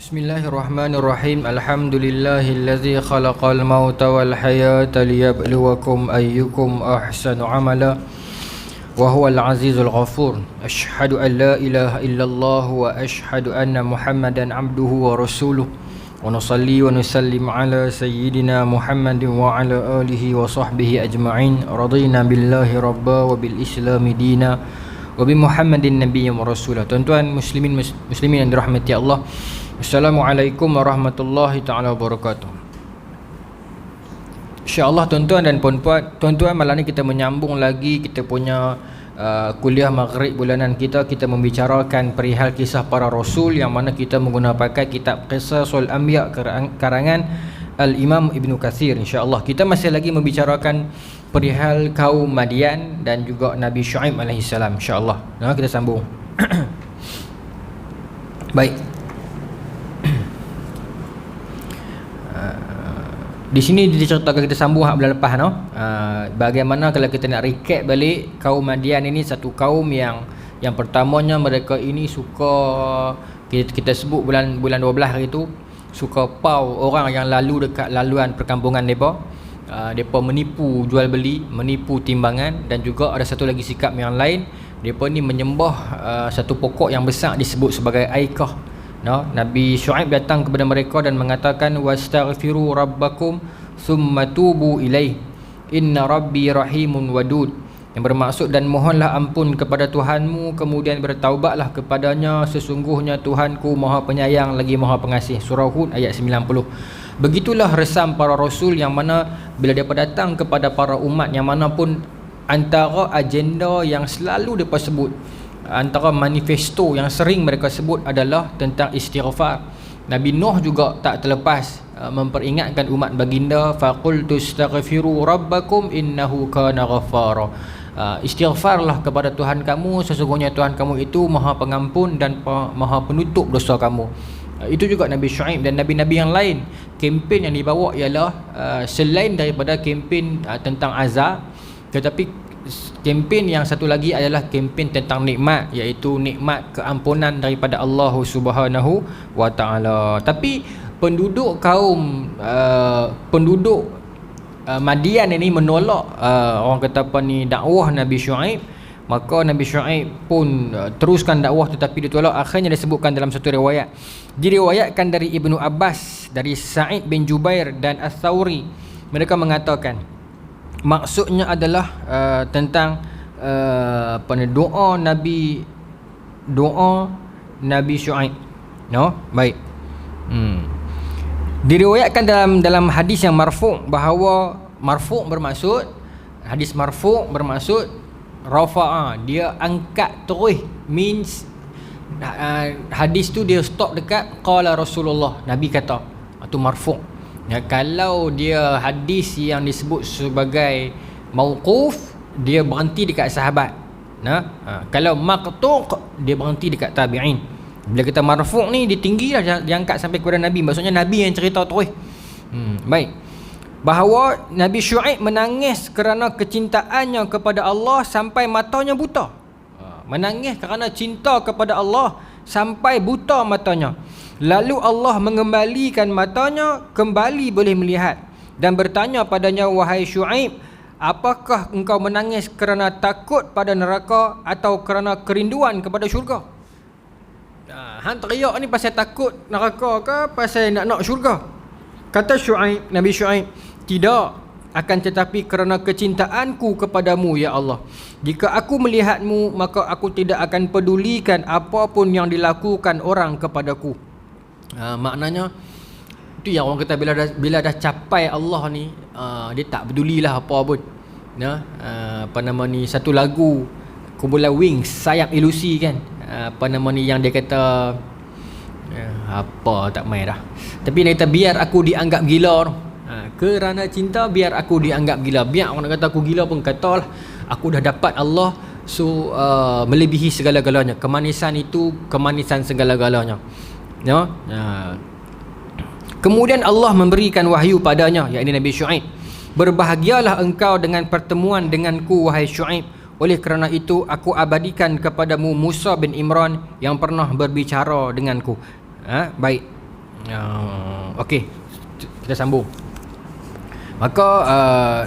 Bismillahirrahmanirrahim. Alhamdulillahillazi khalaqal mauta wal hayata liyabluwakum ayyukum ahsanu amala wa huwal azizul ghafur. Asyhadu an la ilaha illallah wa asyhadu anna Muhammadan abduhu wa rasuluh. Wa nusalli wa nusallim ala sayyidina Muhammadin wa ala alihi wa sahbihi ajma'in. Radina billahi rabba wa bil islami dina wa bi Muhammadin nabiyyan wa rasulah. Tuan-tuan muslimin yang dirahmati Allah, Assalamualaikum warahmatullahi ta'ala wabarakatuh. InsyaAllah tuan-tuan dan puan-puan, tuan-tuan, malam ni kita menyambung lagi kita punya kuliah maghrib bulanan kita. Kita membicarakan perihal kisah para rasul, yang mana kita menggunakan kitab Qisasul Anbiya karangan Al-Imam Ibn Kathir. InsyaAllah kita masih lagi membicarakan perihal kaum Madian dan juga Nabi Syuaib alaihissalam. InsyaAllah kita sambung. Baik, di sini diceritakan, kita sambung hak bulan lepas bagaimana kalau kita nak recap balik, kaum Madian ini satu kaum yang pertamanya mereka ini suka, kita sebut bulan 12 hari tu, suka pau orang yang lalu dekat laluan perkampungan mereka. Mereka menipu jual beli, menipu timbangan, dan juga ada satu lagi sikap yang lain, mereka ni menyembah satu pokok yang besar disebut sebagai Aikah. Nabi Syuaib datang kepada mereka dan mengatakan, wastaghfiru rabbakum thumma tubu ilaih inna rabbi rahimun wadud, yang bermaksud, dan mohonlah ampun kepada Tuhanmu, kemudian bertaubatlah kepadanya, sesungguhnya Tuhanku maha penyayang lagi maha pengasih. Surah Hud ayat 90. Begitulah resam para rasul, yang mana bila mereka datang kepada para umat yang mana pun, antara agenda yang selalu mereka sebut, antara manifesto yang sering mereka sebut adalah tentang istighfar. Nabi Nuh juga tak terlepas memperingatkan umat baginda, faqultu astaghfiru rabbakum innahu kana ghaffara. Istighfarlah kepada Tuhan kamu, sesungguhnya Tuhan kamu itu maha pengampun dan maha penutup dosa kamu. Itu juga Nabi Syuaib dan nabi-nabi yang lain. Kempen yang dibawa ialah selain daripada kempen tentang azab, tetapi kempen yang satu lagi adalah kempen tentang nikmat, iaitu nikmat keampunan daripada Allah Subhanahu wa taala. Tapi penduduk kaum Madian ini menolak orang kata apa ni, dakwah Nabi Syuaib. Maka Nabi Syuaib pun teruskan dakwah, tetapi ditolak. Akhirnya disebutkan dalam satu riwayat, diriwayatkan dari Ibnu Abbas, dari Sa'id bin Jubair dan Ats-Tsauri, mereka mengatakan maksudnya adalah tentang doa Nabi Syuaib. Baik. Diriwayatkan dalam hadis yang marfu', bahawa marfu' bermaksud, hadis marfu' bermaksud rafa'a, dia angkat terus, means hadis tu dia stop dekat qala Rasulullah, Nabi kata, itu marfu'. Kalau dia hadis yang disebut sebagai mauquf, dia berhenti dekat sahabat. Kalau maqtu', dia berhenti dekat tabi'in. Bila kita marfu' ni, dia tinggi lah, dia angkat sampai kepada Nabi, maksudnya Nabi yang cerita terus. Baik, bahawa Nabi Syuaib menangis kerana kecintaannya kepada Allah sampai matanya buta. Menangis kerana cinta kepada Allah sampai buta matanya. Lalu Allah mengembalikan matanya, kembali boleh melihat, dan bertanya padanya, wahai Syuaib, apakah engkau menangis kerana takut pada neraka atau kerana kerinduan kepada syurga? Hang teriak ni pasal takut neraka ke pasal nak syurga? Kata Syuaib, Nabi Syuaib, tidak, akan tetapi kerana kecintaanku kepadamu ya Allah. Jika aku melihatmu, maka aku tidak akan pedulikan apapun yang dilakukan orang kepadaku. Maknanya itu yang orang kata, bila dah capai Allah ni, dia tak pedulilah apa pun. Apa nama ni, satu lagu kumpulan Wings, Sayap Ilusi kan, apa nama ni, yang dia kata apa tak main dah, tapi dia kata biar aku dianggap gila. Kerana cinta biar aku dianggap gila. Biar orang nak kata aku gila pun, katalah aku dah dapat Allah, so melebihi segala-galanya. Kemanisan itu kemanisan segala-galanya. Kemudian Allah memberikan wahyu padanya, yakni Nabi Syuaib, berbahagialah engkau dengan pertemuan denganku wahai Syuaib, oleh kerana itu aku abadikan kepadamu Musa bin Imran yang pernah berbicara denganku. Baik. Okey, kita sambung. Maka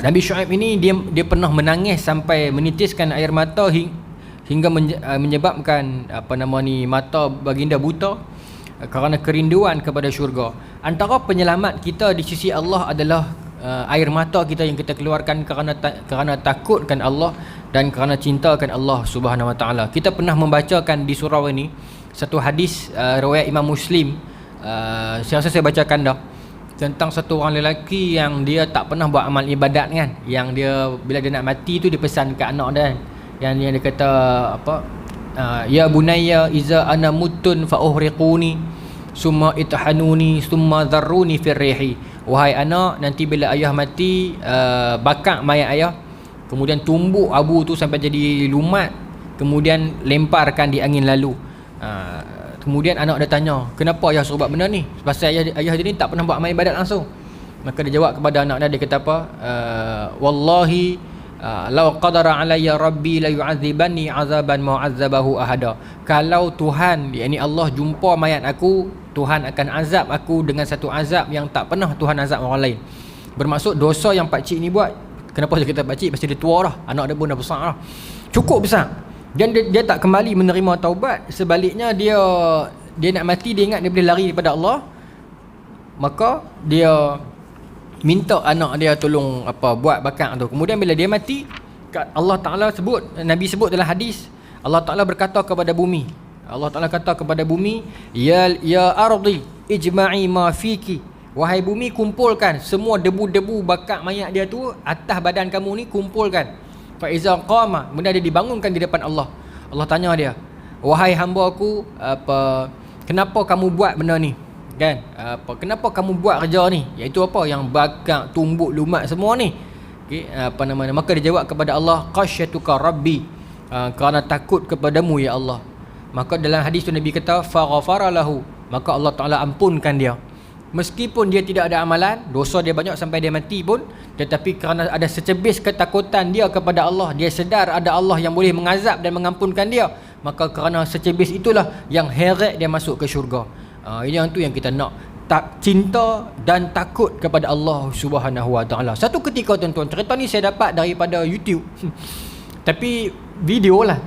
Nabi Syuaib ini dia pernah menangis sampai menitiskan air mata hingga menyebabkan mata baginda buta kerana kerinduan kepada syurga. Antara penyelamat kita di sisi Allah adalah air mata kita yang kita keluarkan kerana takutkan Allah dan kerana cintakan Allah Subhanahu Wa Taala. Kita pernah membacakan di surau ini satu hadis riwayat Imam Muslim. Saya rasa saya bacakan dah, tentang satu orang lelaki yang dia tak pernah buat amal ibadat kan, yang dia bila dia nak mati tu dia pesan kat anak dia kan, yang dia kata ya bunayya iza ana mutun fa uhriquni summa ithanuni summa dharruni fir rihi. Wahai anak, nanti bila ayah mati, bakar mayat ayah, kemudian tumbuk abu tu sampai jadi lumat, kemudian lemparkan di angin lalu. Kemudian anak dia tanya, kenapa ayah suruh buat benda ni? Pasal ayah dia ni tak pernah buat amal ibadat langsung. Maka dia jawab kepada anak dia kata apa? Wallahi law qadara alayya rabbi la yu'adzibanni 'azaban ma 'azzabahu ahada. Kalau Tuhan, yakni Allah, jumpa mayat aku, Tuhan akan azab aku dengan satu azab yang tak pernah Tuhan azab orang lain. Bermaksud dosa yang pak cik ni buat, kenapa dia kata pak cik? Pasal dia tua dah, anak dia pun dah besar dah, cukup besar. Dan dia tak kembali menerima taubat. Sebaliknya dia nak mati, dia ingat dia boleh lari daripada Allah, maka dia minta anak dia tolong buat bakar tu. Kemudian bila dia mati, Allah Ta'ala sebut, Nabi sebut dalam hadis, Allah Ta'ala berkata kepada bumi, Allah Ta'ala kata kepada bumi, ya ardi ijma'i ma fiki. Wahai bumi, kumpulkan semua debu-debu bakar mayat dia tu atas badan kamu ni, kumpulkan. Fa iza qama, benda dia dibangunkan di depan Allah. Allah tanya dia, wahai hamba aku, kenapa kamu buat benda ni? Kan? Kenapa kamu buat kerja ni? Iaitu apa? Yang bakar, tumbuk, lumat semua ni. Okey, maka dia jawab kepada Allah, qasyatuka rabbi, kerana takut kepadamu ya Allah. Maka dalam hadis tu Nabi kata, fa ghafara lahu, maka Allah Taala ampunkan dia. Meskipun dia tidak ada amalan, dosa dia banyak sampai dia mati pun, tetapi kerana ada secebis ketakutan dia kepada Allah, dia sedar ada Allah yang boleh mengazab dan mengampunkan dia, maka kerana secebis itulah yang heret dia masuk ke syurga. Ini yang tu yang kita nak, tak cinta dan takut kepada Allah Subhanahu Wa Taala. Satu ketika tuan-tuan, cerita ni saya dapat daripada YouTube. Tapi video lah,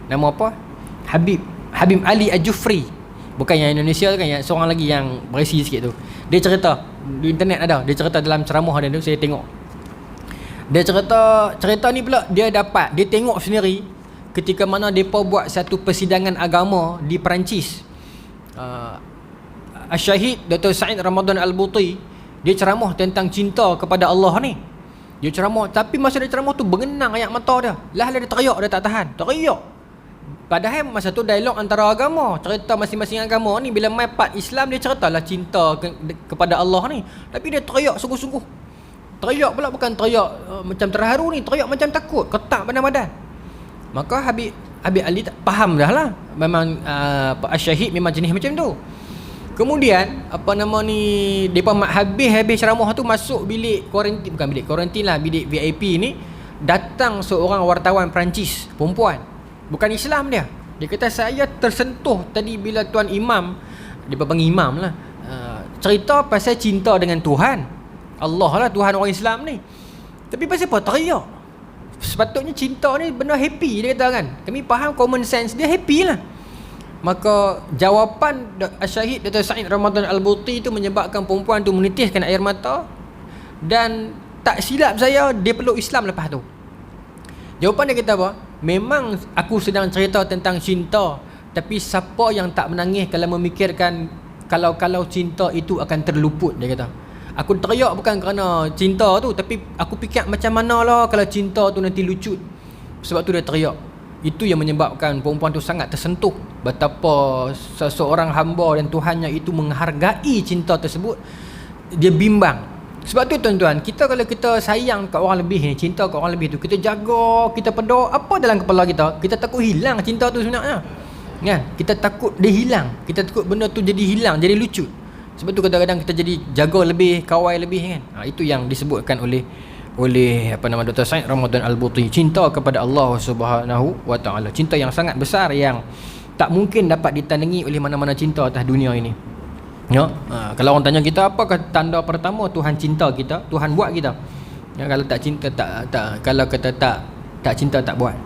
nama apa? Habib Ali Al-Jufri. Bukan yang Indonesia kan, yang seorang lagi yang berisi sikit tu. Dia cerita di internet ada, dia cerita dalam ceramah dia tu, saya tengok. Dia cerita ni pula dia tengok sendiri ketika mana depa buat satu persidangan agama di Perancis. Syahid Dr. Said Ramadan Al-Buti, dia ceramah tentang cinta kepada Allah ni. Dia ceramah, tapi masa dia ceramah tu bengenang ayat mata dia. Lah dia teriak, dia tak tahan, teriak. Padahal masa tu dialog antara agama, cerita masing-masing agama ni. Bila mai part Islam, dia ceritalah cinta kepada Allah ni, tapi dia teriak sungguh-sungguh. Teriak pula bukan teriak macam terharu ni, teriak macam takut, ketak badan-badan. Maka Habib Ali tak faham dah lah, memang Syahid memang jenis macam tu. Kemudian depa habis ceramah tu masuk bilik kuarantin, bukan bilik kuarantin lah, bilik VIP ni. Datang seorang wartawan Perancis, perempuan, bukan Islam dia. Dia kata, saya tersentuh tadi bila tuan imam, dia panggil imam lah, cerita pasal cinta dengan Tuhan Allah lah, Tuhan orang Islam ni. Tapi pasal apa teriak? Sepatutnya cinta ni benda happy, dia kata kan. Kami faham common sense dia, happy lah. Maka jawapan Syahid Dr. Said Ramadan Al-Buti tu menyebabkan perempuan tu menitiskan air mata. Dan tak silap saya, dia peluk Islam lepas tu. Jawapan dia kata apa? Memang aku sedang cerita tentang cinta, tapi siapa yang tak menangis kalau memikirkan kalau cinta itu akan terluput, dia kata. Aku teriak bukan kerana cinta tu, tapi aku fikir macam manalah kalau cinta tu nanti lucut. Sebab tu dia teriak. Itu yang menyebabkan perempuan tu sangat tersentuh betapa seseorang hamba dan Tuhannya itu menghargai cinta tersebut. Dia bimbang. Sebab tu tuan-tuan, kalau kita sayang kat orang lebih ni, cinta kat orang lebih tu, kita jaga, kita pedok apa dalam kepala kita. Kita takut hilang cinta tu sebenarnya. Kan? Kita takut dia hilang. Kita takut benda tu jadi hilang, jadi lucut. Sebab tu kadang-kadang kita jadi jaga lebih, kawal lebih kan. Itu yang disebutkan oleh Dr. Said Ramadan Al-Buti, cinta kepada Allah Subhanahu Wa Taala. Cinta yang sangat besar yang tak mungkin dapat ditandingi oleh mana-mana cinta atas dunia ini. Ya, kalau orang tanya kita apakah tanda pertama Tuhan cinta kita, Tuhan buat kita. Ya, kalau tak cinta kalau kata tak cinta tak buat.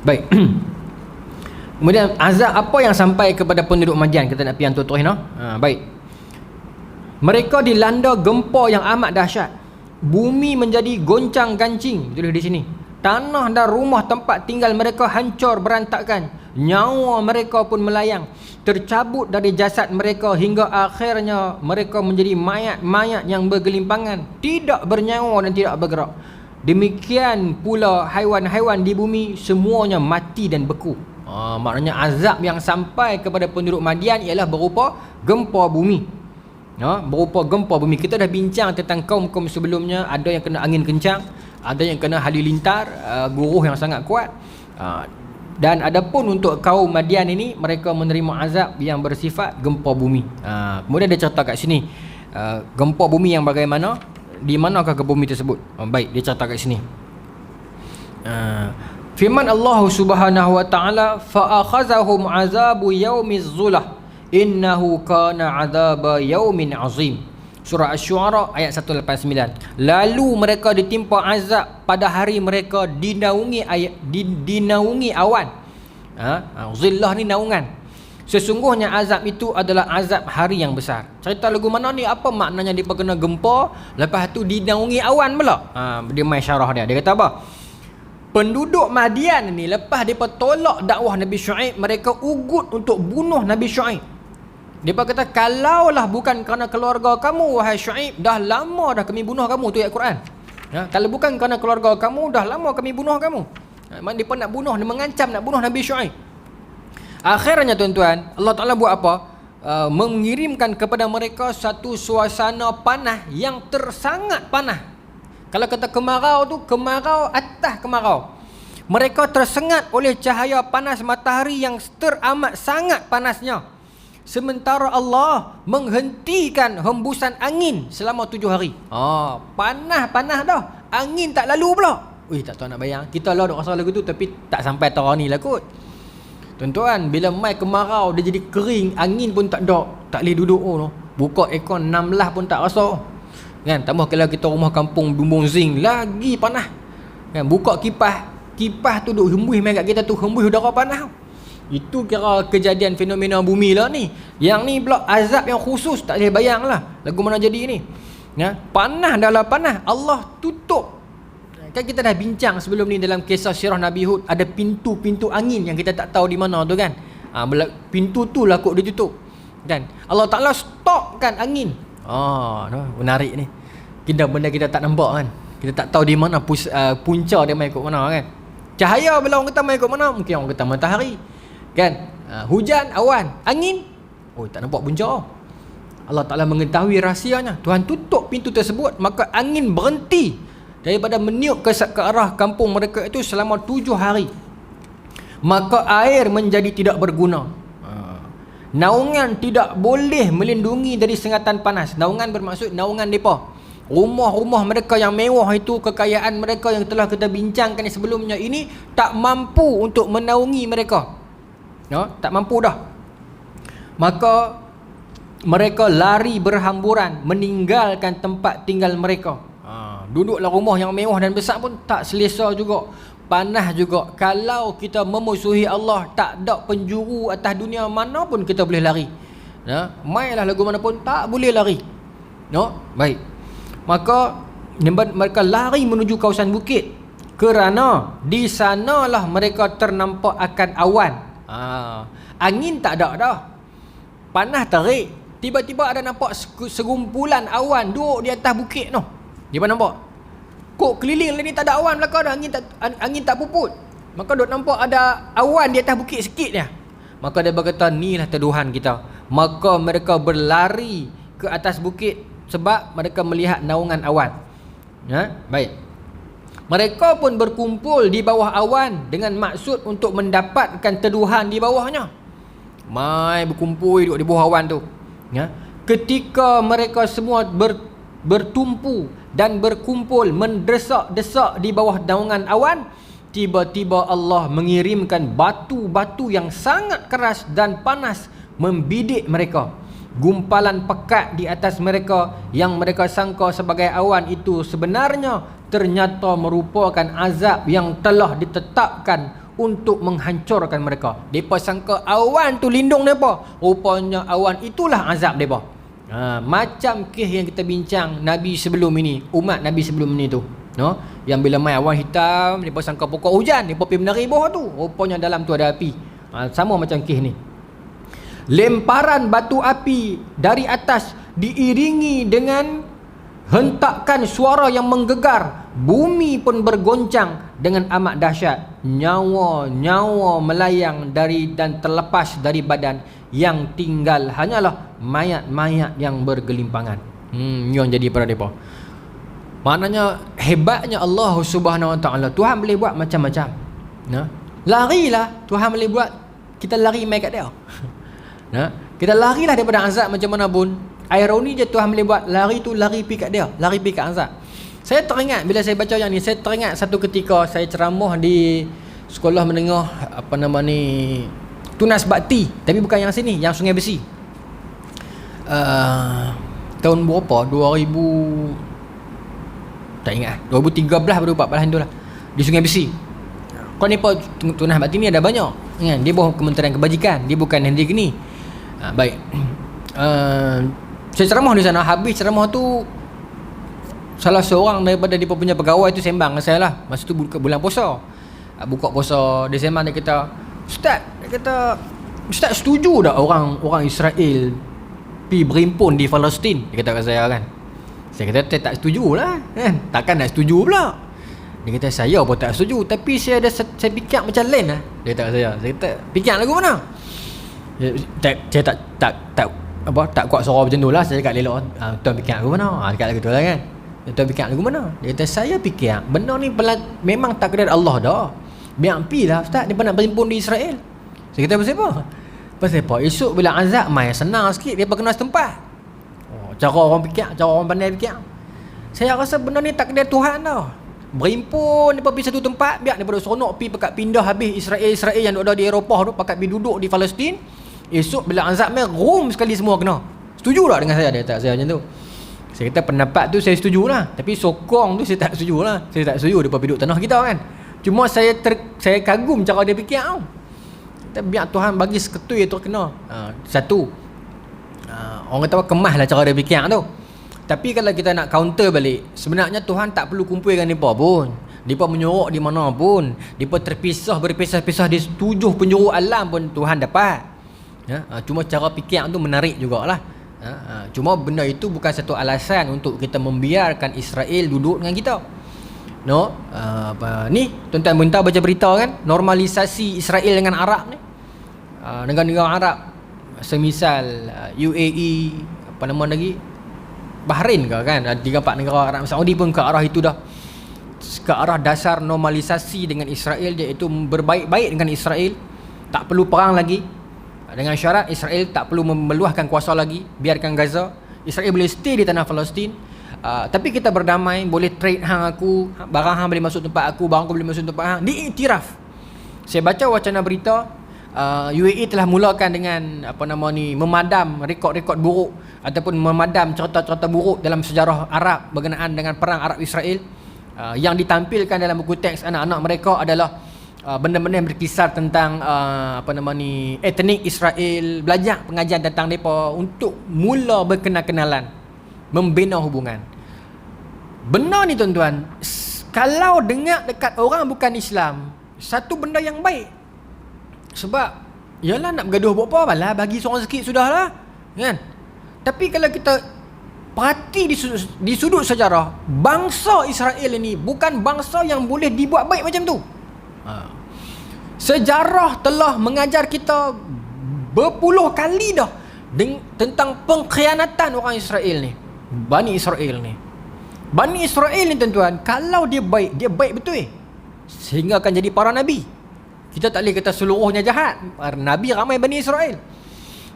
Baik. Kemudian azab apa yang sampai kepada penduduk Madian, kita nak pergi yang terus no. Baik. Mereka dilanda gempa yang amat dahsyat. Bumi menjadi goncang-gancing, tulis di sini. Tanah dan rumah tempat tinggal mereka hancur berantakan. Nyawa mereka pun melayang, tercabut dari jasad mereka hingga akhirnya mereka menjadi mayat-mayat yang bergelimpangan, tidak bernyawa dan tidak bergerak. Demikian pula haiwan-haiwan di bumi semuanya mati dan beku. Maknanya azab yang sampai kepada penduduk Madian ialah berupa gempa bumi. Berupa gempa bumi. Kita dah bincang tentang kaum-kaum sebelumnya. Ada yang kena angin kencang, ada yang kena halilintar, guruh yang sangat kuat. Dan adapun untuk kaum Madian ini, mereka menerima azab yang bersifat gempa bumi. Kemudian dia cerita kat sini gempa bumi yang bagaimana, di manakah gempa bumi tersebut. Baik, dia cerita kat sini. Firman Allah Subhanahu wa taala, fa akhazahum azabu yaumiz zulah innahu kana azaba yaumin azim. Surah Asy-Syu'ara ayat 189. Lalu mereka ditimpa azab pada hari mereka dinaungi awan. Zillah ni naungan. Sesungguhnya azab itu adalah azab hari yang besar. Cerita lagu mana ni, apa maknanya dia kena gempa, lepas tu dinaungi awan pula. Dia main syarah dia. Dia kata apa? Penduduk Madian ni lepas mereka tolak dakwah Nabi Syuaib, mereka ugut untuk bunuh Nabi Syuaib. Mereka kata, kalaulah bukan kerana keluarga kamu wahai Syuaib, dah lama dah kami bunuh kamu. Tu ayat Quran. Kalau bukan kerana keluarga kamu, dah lama kami bunuh kamu. Mereka nak bunuh, dia mengancam nak bunuh Nabi Syuaib. Akhirnya tuan-tuan, Allah Ta'ala buat apa? Mengirimkan kepada mereka satu suasana panah yang tersangat panah. Kalau kata kemarau tu, kemarau atas kemarau. Mereka tersengat oleh cahaya panas matahari yang teramat sangat panasnya. Sementara Allah menghentikan hembusan angin selama 7 hari. Panas dah, angin tak lalu pula. Tak tahu nak bayang. Kita lah duk rasa lagu tu, tapi tak sampai tahun ni lah kot. Tuan-tuan, bila mai kemarau dia jadi kering, angin pun tak ada, tak boleh duduk. Buka aircon 16 pun tak rasa. Kan, tambah kalau kita rumah kampung bumbung zinc, lagi panas. Kan, buka kipas tu duk hembus mai kat kita tu, hembus udara panas. Itu kira kejadian fenomena bumi lah ni. Yang ni pula azab yang khusus, tak boleh bayang lah lagu mana jadi ni. Panah dalam panah, Allah tutup. Kan kita dah bincang sebelum ni dalam kisah sirah Nabi Hud, ada pintu-pintu angin yang kita tak tahu di mana tu kan. Pintu tu lah kot ditutup. Kan, Allah Ta'ala stopkan angin. Menarik ni. Benda kita tak nampak kan. Kita tak tahu di mana punca dia main kot mana kan. Cahaya bila orang kata main kot mana, mungkin orang kata matahari kan. Hujan, awan, angin, tak nampak punca. Allah Ta'ala mengetahui rahsianya. Tuhan tutup pintu tersebut, maka angin berhenti daripada meniup ke arah kampung mereka itu selama 7 hari. Maka air menjadi tidak berguna. Naungan tidak boleh melindungi dari sengatan panas. Naungan bermaksud naungan mereka. Rumah-rumah mereka yang mewah itu, kekayaan mereka yang telah kita bincangkan sebelumnya ini, tak mampu untuk menaungi mereka. Tak mampu dah. Maka mereka lari berhamburan, meninggalkan tempat tinggal mereka. Duduklah rumah yang mewah dan besar pun tak selesa juga, panas juga. Kalau kita memusuhi Allah, tak ada penjuru atas dunia mana pun kita boleh lari. Mailah lagu mana pun tak boleh lari. Baik. Maka mereka lari menuju kawasan bukit, kerana di sanalah mereka ternampak akan awan. Angin tak ada dah, panas terik. Tiba-tiba ada nampak segumpulan awan duduk di atas bukit tu. Dia nampak kok keliling ni tak ada awan belakang dah, angin tak puput. Maka duk nampak ada awan di atas bukit sikit dia. Maka dia berkata, inilah teduhan kita. Maka mereka berlari ke atas bukit sebab mereka melihat naungan awan. Baik. Mereka pun berkumpul di bawah awan dengan maksud untuk mendapatkan teduhan di bawahnya. Mai berkumpul duduk di bawah awan tu. Ketika mereka semua bertumpu dan berkumpul mendesak-desak di bawah naungan awan, tiba-tiba Allah mengirimkan batu-batu yang sangat keras dan panas membidik mereka. Gumpalan pekat di atas mereka yang mereka sangka sebagai awan itu sebenarnya ternyata merupakan azab yang telah ditetapkan untuk menghancurkan mereka. Mereka sangka awan tu lindung mereka, rupanya awan itulah azab mereka. Macam kes yang kita bincang Nabi sebelum ini, umat Nabi sebelum ini tu, no? Yang bila mai awan hitam, mereka sangka pokok hujan, mereka pergi menari bawah tu, rupanya dalam tu ada api. Sama macam kes ni. Lemparan batu api dari atas diiringi dengan hentakan suara yang menggegar. Bumi pun bergoncang dengan amat dahsyat. Nyawa-nyawa melayang dari dan terlepas dari badan. Yang tinggal hanyalah mayat-mayat yang bergelimpangan. Yang jadi pada mereka. Maknanya hebatnya Allah Subhanahu Wa Taala. Tuhan boleh buat macam-macam. Larilah, Tuhan boleh buat. Kita lari mai kat dia. Kita larilah daripada azab macam mana pun. Ironi je Tuhan boleh buat. Lari tu lari pergi kat dia, lari pergi kat azab. Saya teringat bila saya baca yang ni, saya teringat satu ketika saya ceramah di sekolah menengah Tunas Bakti, tapi bukan yang sini, yang Sungai Besi. Tahun berapa? 2000 tak ingat, 2013 baru 14 tu lah, di Sungai Besi. Kau ni Tunas Bakti ni ada banyak kan? Dia bukan Kementerian Kebajikan, dia bukan Hendrik ni. Baik. Saya ceramah di sana. Habis ceramah tu, salah seorang daripada dia punya pegawai tu sembang dengan saya lah. Masa tu bulan puasa, buka puasa. Dia sembang, dia kata, Ustaz, Ustaz setuju tak orang Israel pergi berimpun di Palestin? Dia kata kat saya kan. Saya kata saya tak setuju lah kan? Takkan nak setuju pula. Dia kata saya pun tak setuju, tapi saya fikir macam lain lah. Dia kata kat saya. Saya kata fikir lagu mana? Saya tak kuat suara macam tu lah. Saya cakap elok, tuan fikir lagu mana? Dekat lagu tu lah kan. Tuan fikir lagu mana? Dia kata saya fikir benda ni memang takdir Allah dah. Biar pi lah Ustaz, dia nak berimpun di Israel. Saya kata pasal apa? Pasal apa? Esok bila azab mai senang sikit, dia kena setempat. Cara orang fikir, cara orang pandai fikir. Saya rasa benda ni takdir Tuhan dah. Berimpun, dia pergi satu tempat, biar daripada seronok pergi pakat pindah habis Israel yang duduk di Eropah tu, pakat pergi duduk di Palestin. Esok bila azab mai, rum sekali semua kena. Setuju tak dengan saya? Dia kata saya macam tu. Saya kata pendapat tu saya setuju lah, tapi sokong tu saya tak setuju lah. Saya tak setuju dia pergi duduk tanah kita kan. Cuma saya kagum cara dia fikir tau. Kita biar Tuhan bagi seketui tu kena. Satu, orang kata kemaslah cara dia fikir tu. Tapi kalau kita nak counter balik, sebenarnya Tuhan tak perlu kumpulkan mereka pun. Mereka menyorok di mana pun, mereka terpisah berpisah-pisah di 7 penjuru alam pun Tuhan dapat. Cuma cara fikir tu menarik jugalah. Cuma benda itu bukan satu alasan untuk kita membiarkan Israel duduk dengan kita. Ni tuan-tuan minta baca berita kan, normalisasi Israel dengan Arab ni, negara-negara Arab semisal UAE, apa nama lagi, Bahrain ke kan, 3-4 negara Arab, Saudi pun ke arah itu dah, ke arah dasar normalisasi dengan Israel, iaitu berbaik-baik dengan Israel, tak perlu perang lagi, dengan syarat Israel tak perlu meluahkan kuasa lagi, biarkan Gaza, Israel boleh stay di tanah Palestin. Tapi kita berdamai, boleh trade hang aku, barang hang boleh masuk tempat aku, barang aku boleh masuk tempat hang, diiktiraf. Saya baca wacana berita, UAE telah mulakan dengan memadam rekod-rekod buruk ataupun memadam cerita-cerita buruk dalam sejarah Arab berkenaan dengan perang Arab Israel. Yang ditampilkan dalam buku teks anak-anak mereka adalah benda-benda yang berkisar tentang etnik Israel, belajar pengajian tentang mereka untuk mula berkenal-kenalan, membina hubungan. Benar ni tuan-tuan, kalau dengar dekat orang bukan Islam, satu benda yang baik. Sebab yalah, nak bergaduh buat apa, balah bagi seorang sikit sudahlah kan. Tapi kalau kita perhati di sudut sejarah, bangsa Israel ini bukan bangsa yang boleh dibuat baik macam tu. Sejarah telah mengajar kita berpuluh kali dah tentang pengkhianatan orang Israel ni, Bani Israel ni. Bani Israel ni tuan-tuan, kalau dia baik betul sehingga akan jadi para nabi. Kita tak boleh kata seluruhnya jahat. Para nabi ramai Bani Israel.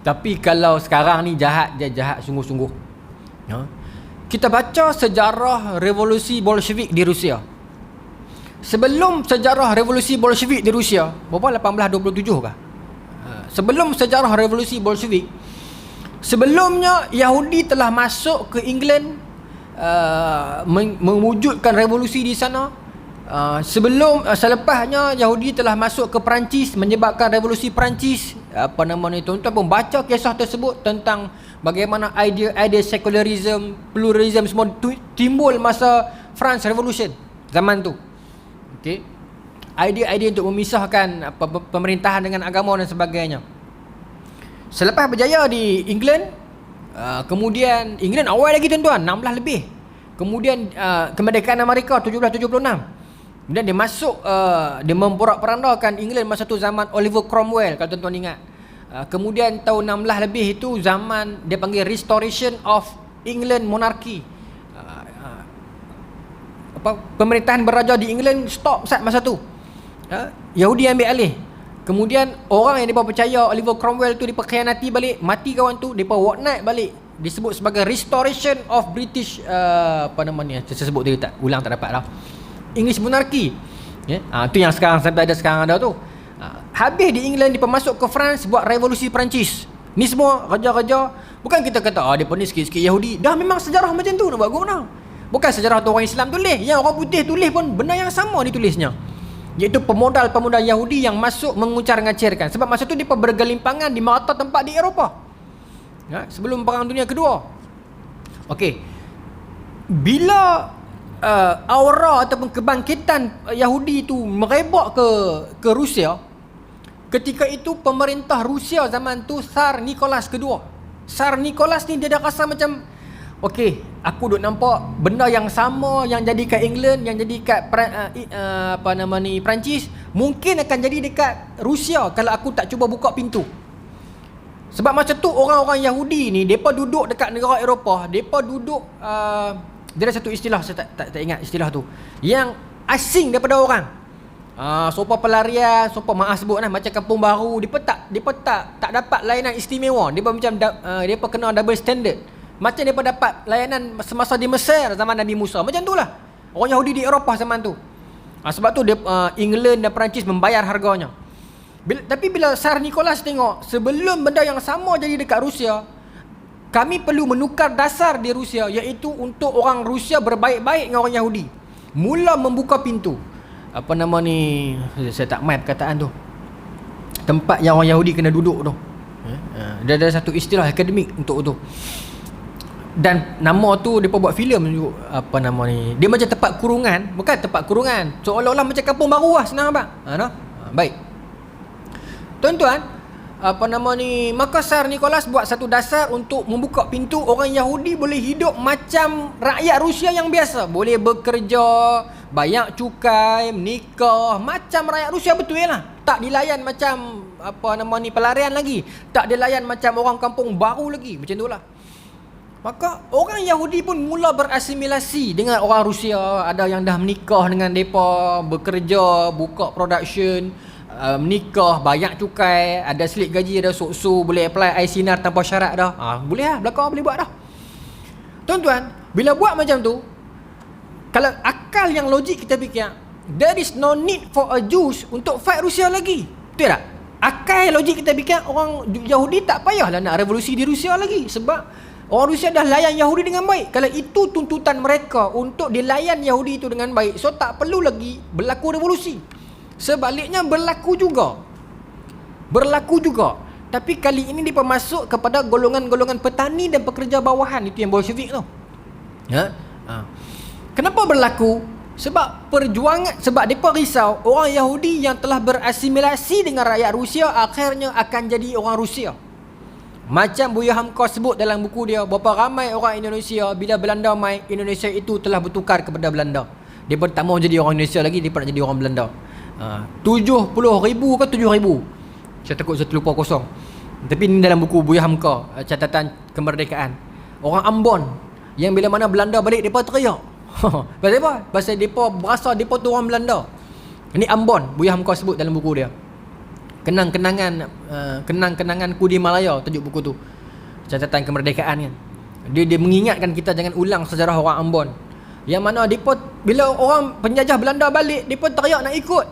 Tapi kalau sekarang ni jahat, dia jahat sungguh-sungguh. Kita baca sejarah revolusi Bolshevik di Rusia. sebelum sejarah revolusi Bolshevik di Rusia, berapa 1827 kah? Sebelum sejarah revolusi Bolshevik, sebelumnya Yahudi telah masuk ke England, mewujudkan revolusi di sana. Selepasnya Yahudi telah masuk ke Perancis, menyebabkan revolusi Perancis. Tuan-tuan pun baca kisah tersebut tentang bagaimana idea secularism, pluralism semua timbul masa France Revolution zaman tu. Okey. Idea-idea untuk memisahkan pemerintahan dengan agama dan sebagainya. Selepas berjaya di England, kemudian England awal lagi tuan-tuan, 16 lebih. Kemudian kemerdekaan Amerika 1776. Kemudian dia masuk, dia memporak-perandakan England masa tu zaman Oliver Cromwell, kalau tuan-tuan ingat. Kemudian tahun 16 lebih itu zaman dia panggil Restoration of England Monarchy. Pemerintahan beraja di England stop saat masa tu. Yahudi ambil alih. Kemudian orang yang mereka percaya Oliver Cromwell tu mereka khianati balik, mati kawan tu, mereka walk-night balik. Disebut sebagai Restoration of British saya sebut tadi tak, ulang tak dapat lah, English Monarchy. Tu yang sekarang sampai ada sekarang ada tu. Habis di England dia masuk ke France buat revolusi Perancis. Ni semua raja-raja, bukan kita kata depa ni sikit-sikit Yahudi. Dah memang sejarah macam tu nak buat guna. Bukan sejarah tu orang Islam tulis, yang orang putih tulis pun benda yang sama ditulisnya. Iaitu pemodal-pemodal Yahudi yang masuk mengucar-ngacirkan. Sebab masa tu depa bergelimpangan di merata tempat di Eropah. Sebelum Perang Dunia Kedua. Okey. Bila aura ataupun kebangkitan Yahudi itu merebak ke Rusia, ketika itu pemerintah Rusia zaman tu Tsar Nicholas II. Tsar Nicholas ni dia dah rasa macam, okey, aku duk nampak benda yang sama yang jadi kat England, yang jadi kat Perancis, mungkin akan jadi dekat Rusia kalau aku tak cuba buka pintu. Sebab masa tu orang-orang Yahudi ni depa duduk dekat negara Eropah, depa duduk dia ada satu istilah, saya tak ingat istilah tu, yang asing daripada orang. Sopa pelarian, sopa maaf sebut lah, macam kampung baru, depa tak dapat layanan istimewa. Depa macam depa kena double standard. Macam depa dapat layanan semasa di Mesir zaman Nabi Musa. Macam tu lah orang Yahudi di Eropah zaman tu. Sebab tu England dan Perancis membayar harganya. Tapi bila Tsar Nicholas tengok sebelum benda yang sama jadi dekat Rusia, kami perlu menukar dasar di Rusia, iaitu untuk orang Rusia berbaik-baik dengan orang Yahudi. Mula membuka pintu. Saya tak main perkataan tu. Tempat yang orang Yahudi kena duduk tu. Dia ada satu istilah akademik untuk tu. Dan nama tu depa buat filem juga. Dia macam tempat kurungan, bukan tempat kurungan. Seolah-olah macam kampung baru lah, senang abang. Baik. Tuan-tuan, maka Tsar Nicholas buat satu dasar untuk membuka pintu orang Yahudi boleh hidup macam rakyat Rusia yang biasa, boleh bekerja, bayar cukai, menikah macam rakyat Rusia betul lah. Tak dilayan macam pelarian lagi, tak dilayan macam orang kampung baru lagi, macam itulah. Maka orang Yahudi pun mula berasimilasi dengan orang Rusia. Ada yang dah menikah dengan mereka, bekerja, buka production, menikah, bayar cukai, ada slip gaji, ada sok-sok, boleh apply Sinar tanpa syarat dah. Boleh lah, belakang boleh buat dah. Tuan-tuan, bila buat macam tu, kalau akal yang logik kita fikir, there is no need for a Jews untuk fight Rusia lagi. Betul tak? Akal logik kita fikir, orang Yahudi tak payahlah nak revolusi di Rusia lagi, sebab orang Rusia dah layan Yahudi dengan baik. Kalau itu tuntutan mereka untuk dilayan Yahudi itu dengan baik, so tak perlu lagi berlaku revolusi. Sebaliknya berlaku juga. Tapi kali ini dia masuk kepada golongan-golongan petani dan pekerja bawahan. Itu yang Bolshevik tu. Kenapa berlaku? Sebab perjuangan, sebab mereka risau orang Yahudi yang telah berasimilasi dengan rakyat Rusia akhirnya akan jadi orang Rusia. Macam Buya Hamka sebut dalam buku dia, berapa ramai orang Indonesia bila Belanda mai, Indonesia itu telah bertukar kepada Belanda. Dia tak mau jadi orang Indonesia lagi, dia nak jadi orang Belanda. 70,000 ke 7,000, saya takut saya terlupa kosong. Tapi ini dalam buku Buya Hamka, catatan kemerdekaan. Orang Ambon yang bila mana Belanda balik, mereka teriak. Pasal apa? Pasal mereka berasa mereka tu orang Belanda. Ini Ambon, Buya Hamka sebut dalam buku dia. Kenang-kenanganku di Malaya, tajuk buku tu, catatan kemerdekaan kan. Dia mengingatkan kita jangan ulang sejarah orang Ambon. Yang mana depa bila orang penjajah Belanda balik, depa teriak nak ikut.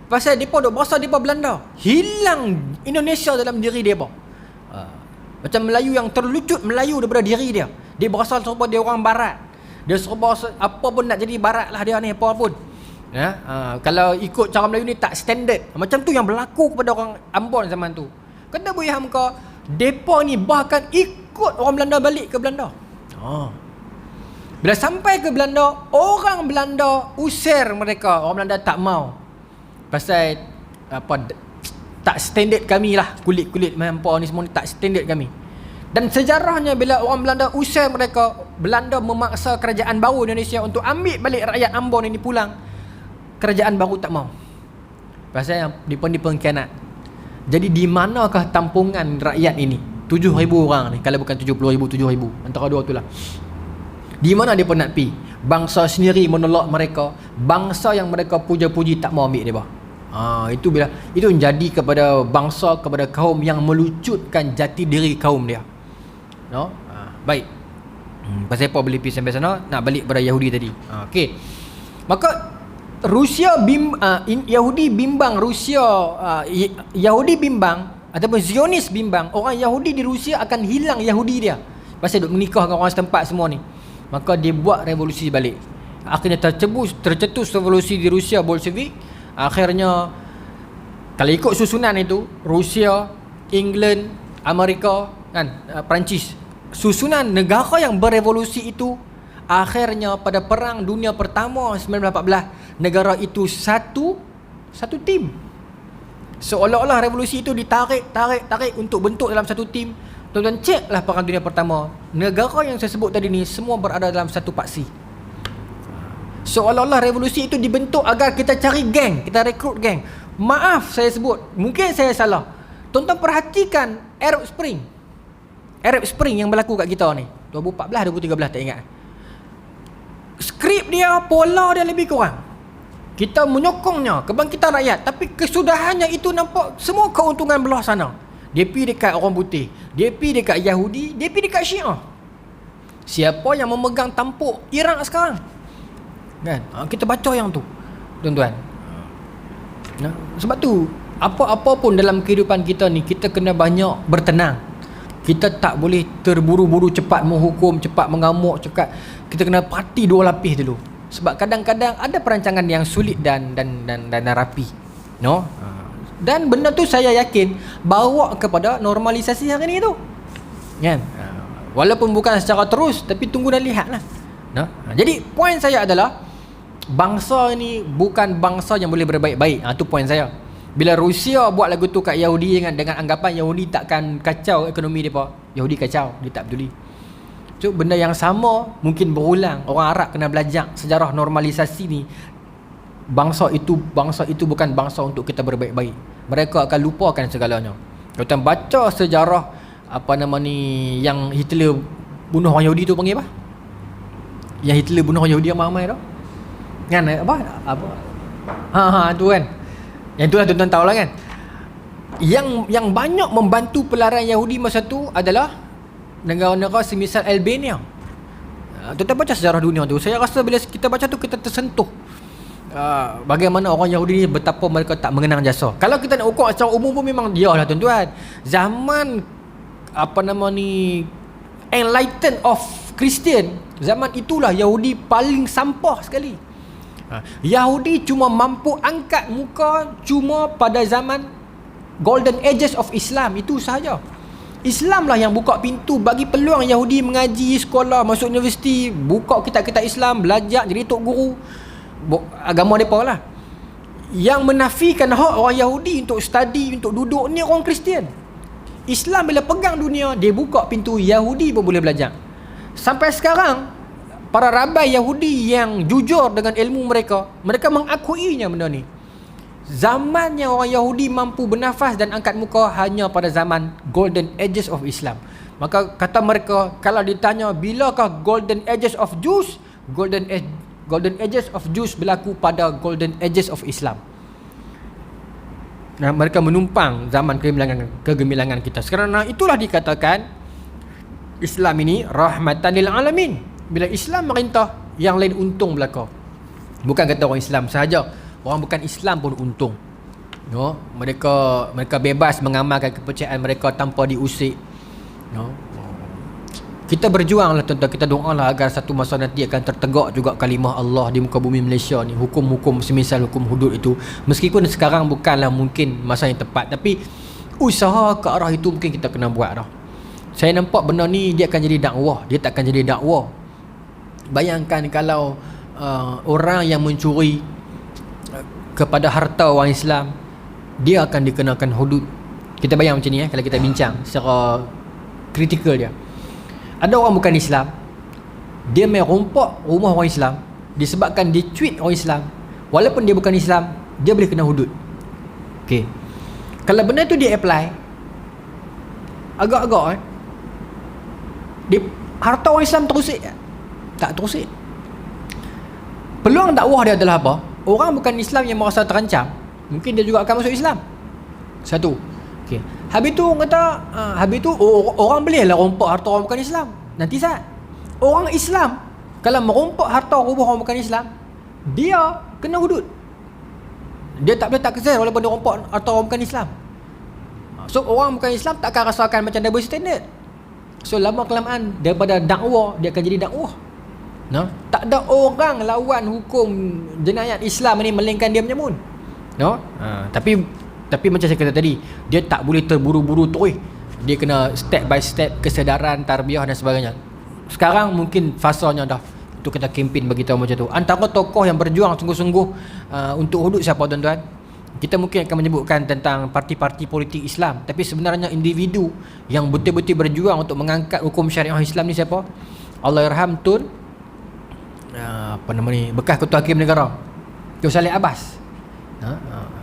Pasal depa duk berasa depa Belanda. Hilang Indonesia dalam diri depa. Macam Melayu yang terlucut Melayu daripada diri dia. Dia berasa serupa dia orang barat. Dia serupa apa pun nak jadi barat lah dia ni, apa pun. Ya, kalau ikut cara Melayu ni tak standard. Macam tu yang berlaku kepada orang Ambon zaman tu. Kena boleh hamka depa ni bahkan ikut orang Belanda balik ke Belanda. Bila sampai ke Belanda, orang Belanda usir mereka. Orang Belanda tak mau. Pasal apa, tak standard kami lah. Kulit-kulit hampa ni semua ni tak standard kami. Dan sejarahnya bila orang Belanda usir mereka, Belanda memaksa kerajaan baru Indonesia untuk ambil balik rakyat Ambon ini pulang. Kerajaan baru tak mau. Pasal yang dipa pengkhianat. Jadi di manakah tampungan rakyat ini? 7,000 orang ni, kalau bukan 70,000, 7,000, antara dua tu lah. Di mana dia nak pi? Bangsa sendiri menolak mereka. Bangsa yang mereka puja-puji tak mau ambil dia. Itu bila itu menjadi kepada bangsa, kepada kaum yang melucutkan jati diri kaum dia. No? Baik. Pasal apa boleh pergi sampai sana? Nak balik pada Yahudi tadi. Okey. Maka Rusia Yahudi bimbang Yahudi bimbang ataupun Zionis bimbang orang Yahudi di Rusia akan hilang Yahudi dia. Pasal duk menikah dengan orang setempat semua ni. Maka dia buat revolusi balik. Akhirnya tercetus revolusi di Rusia Bolshevik. Akhirnya kalau ikut susunan itu, Rusia, England, Amerika, kan, Perancis, susunan negara yang berevolusi itu, akhirnya pada Perang Dunia Pertama 1914, negara itu satu tim. Seolah-olah revolusi itu ditarik untuk bentuk dalam satu tim. Tuan-tuan ceklah Perang Dunia Pertama. Negara yang saya sebut tadi ni semua berada dalam satu paksi. Seolah-olah revolusi itu dibentuk agar kita cari geng, kita rekrut geng. Maaf saya sebut, mungkin saya salah. Tuan-tuan perhatikan Arab Spring yang berlaku kat kita ni 2014, 2013 tak ingat. Skrip dia, pola dia lebih kurang. Kita menyokongnya, kebangkitan rakyat, tapi kesudahannya itu nampak semua keuntungan belah sana. Dia pergi dekat orang putih, dia pergi dekat Yahudi, dia pergi dekat Syiah. Siapa yang memegang tampuk Iraq sekarang? Kan? Kita baca yang tu, tuan-tuan. Sebab tu apa-apa pun dalam kehidupan kita ni, kita kena banyak bertenang. Kita tak boleh terburu-buru cepat menghukum, cepat mengamuk, cepat. Kita kena parti dua lapis dulu. Sebab kadang-kadang ada perancangan yang sulit dan rapi. No? Dan benda tu saya yakin bawa kepada normalisasi hari ni tu. Kan? Walaupun bukan secara terus, tapi tunggu dan lihatlah. No? Jadi poin saya adalah bangsa ni bukan bangsa yang boleh berbaik-baik. Itu poin saya. Bila Rusia buat lagu tu kat Yahudi dengan anggapan Yahudi takkan kacau ekonomi dia, Yahudi kacau, dia tak peduli. So benda yang sama mungkin berulang. Orang Arab kena belajar sejarah normalisasi ni. Bangsa itu bukan bangsa untuk kita berbaik-baik. Mereka akan lupakan segalanya. Kita baca sejarah yang Hitler bunuh orang Yahudi tu, panggil apa? Yang Hitler bunuh orang Yahudi yang ramai tu. Kan apa? Tu kan. Yang itulah tuan-tuan tahu lah kan. Yang banyak membantu pelarian Yahudi masa tu adalah negara-negara semisal Albania. Tuan-tuan baca sejarah dunia tu, saya rasa bila kita baca tu kita tersentuh bagaimana orang Yahudi ni, betapa mereka tak mengenang jasa. Kalau kita nak ukur secara umum pun memang dia lah tuan-tuan. Zaman Enlightened of Christian, zaman itulah Yahudi paling sampah sekali. Yahudi cuma mampu angkat muka cuma pada zaman Golden Ages of Islam, itu sahaja. Islam lah yang buka pintu, bagi peluang Yahudi mengaji, sekolah, masuk universiti, buka kitab-kitab Islam, belajar, jadi tok guru agama mereka lah. Yang menafikan hak orang Yahudi untuk study, untuk duduk ni orang Kristian. Islam bila pegang dunia, dia buka pintu, Yahudi pun boleh belajar. Sampai sekarang para rabai Yahudi yang jujur dengan ilmu mereka mengakuinya benda ni. Zamannya orang Yahudi mampu bernafas dan angkat muka hanya pada zaman Golden Ages of Islam. Maka kata mereka, kalau ditanya bilakah Golden Ages of Jews, Golden Ages of Jews berlaku pada Golden Ages of Islam. Mereka menumpang zaman kegemilangan kita. Kerana itulah dikatakan Islam ini rahmatan lil alamin. Bila Islam merintah, yang lain untung belaka. Bukan kata orang Islam sahaja, orang bukan Islam pun untung. No, mereka bebas mengamalkan kepercayaan mereka tanpa diusik. No. Kita berjuanglah tuan-tuan, kita doalah agar satu masa nanti akan tertegak juga kalimah Allah di muka bumi Malaysia ni, hukum-hukum semisal hukum hudud itu. Meskipun sekarang bukanlah mungkin masa yang tepat, tapi usaha ke arah itu mungkin kita kena buat dah. Saya nampak benda ni dia akan jadi dakwah, dia tak akan jadi dakwah. Bayangkan kalau orang yang mencuri kepada harta orang Islam, dia akan dikenakan hudud. Kita bayang macam ni kalau kita bincang secara kritikal dia. Ada orang bukan Islam, dia main rompak rumah orang Islam disebabkan dia tweet orang Islam. Walaupun dia bukan Islam, dia boleh kena hudud. Okey. Kalau benda tu dia apply, agak-agak dia, harta orang Islam terusik tak terusik. Peluang dakwah dia adalah apa? Orang bukan Islam yang merasa terancam, mungkin dia juga akan masuk Islam. Satu. Okey. Habis tu orang kata, habis tu orang boleh lah rompak harta orang bukan Islam. Nanti saat orang Islam kalau merompak harta orang bukan Islam, dia kena hudud. Dia tak boleh tak kesal walaupun dia rompak harta orang bukan Islam. So orang bukan Islam tak akan rasakan macam double standard. So lama kelamaan daripada dakwah dia akan jadi dakwah. No? Tak ada orang lawan hukum jenayat Islam ni melainkan dia menyamun. No? Tapi macam saya kata tadi, dia tak boleh terburu-buru terus. Dia kena step by step, kesedaran, tarbiyah dan sebagainya. Sekarang mungkin fasanya dah untuk kita kempen bagi tahu macam tu. Antara tokoh yang berjuang sungguh-sungguh untuk hudud siapa tuan-tuan? Kita mungkin akan menyebutkan tentang parti-parti politik Islam, tapi sebenarnya individu yang betul-betul berjuang untuk mengangkat hukum syariah Islam ni siapa? Allahyarham Tun bekas Ketua Hakim Negara Tun Saleh Abbas.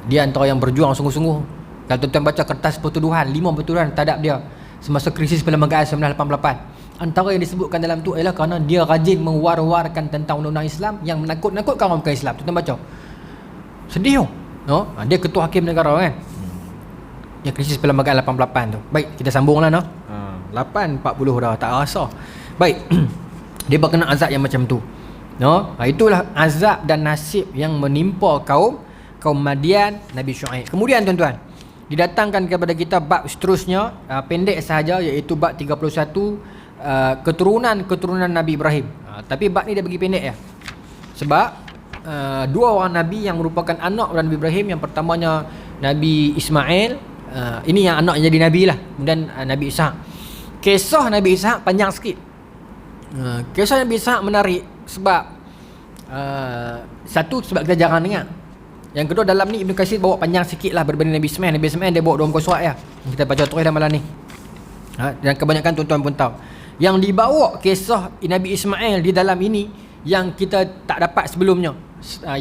Dia antara yang berjuang sungguh-sungguh. Kalau tuan-tuan baca kertas pertuduhan, 5 pertuduhan terhadap dia semasa krisis perlembagaan 1988, antara yang disebutkan dalam tu ialah kerana dia rajin mewar-warkan tentang undang-undang Islam yang menakut-nakutkan orang bukan Islam. Tuan-tuan baca, sedih no? Dia Ketua Hakim Negara kan, yang krisis perlembagaan 88 tu. Baik, kita sambunglah no. 8.40 dah, tak rasa. Baik. Dia berkena azab yang macam tu, no? Itulah azab dan nasib yang menimpa kaum Madian Nabi Syuaib. Kemudian tuan-tuan, didatangkan kepada kita bab seterusnya, pendek sahaja, iaitu bab 31, keturunan Nabi Ibrahim. Tapi bab ni dia bagi pendek ya. Sebab dua orang Nabi yang merupakan anak Nabi Ibrahim. Yang pertamanya Nabi Ismail, ini yang anak yang jadi Nabi lah. Kemudian Nabi Ishak. Kisah Nabi Ishak panjang sikit. Kisah Nabi Ishak menarik sebab satu, sebab kita jarang dengar. Yang kedua, dalam ni Ibn Katsir bawa panjang sikit lah berbanding Nabi Ismail. Nabi Ismail dia bawa 2 muka surat ya. Kita baca terus dalam malam ni. Dan kebanyakan tuan-tuan pun tahu. Yang dibawa kisah Nabi Ismail di dalam ini yang kita tak dapat sebelumnya.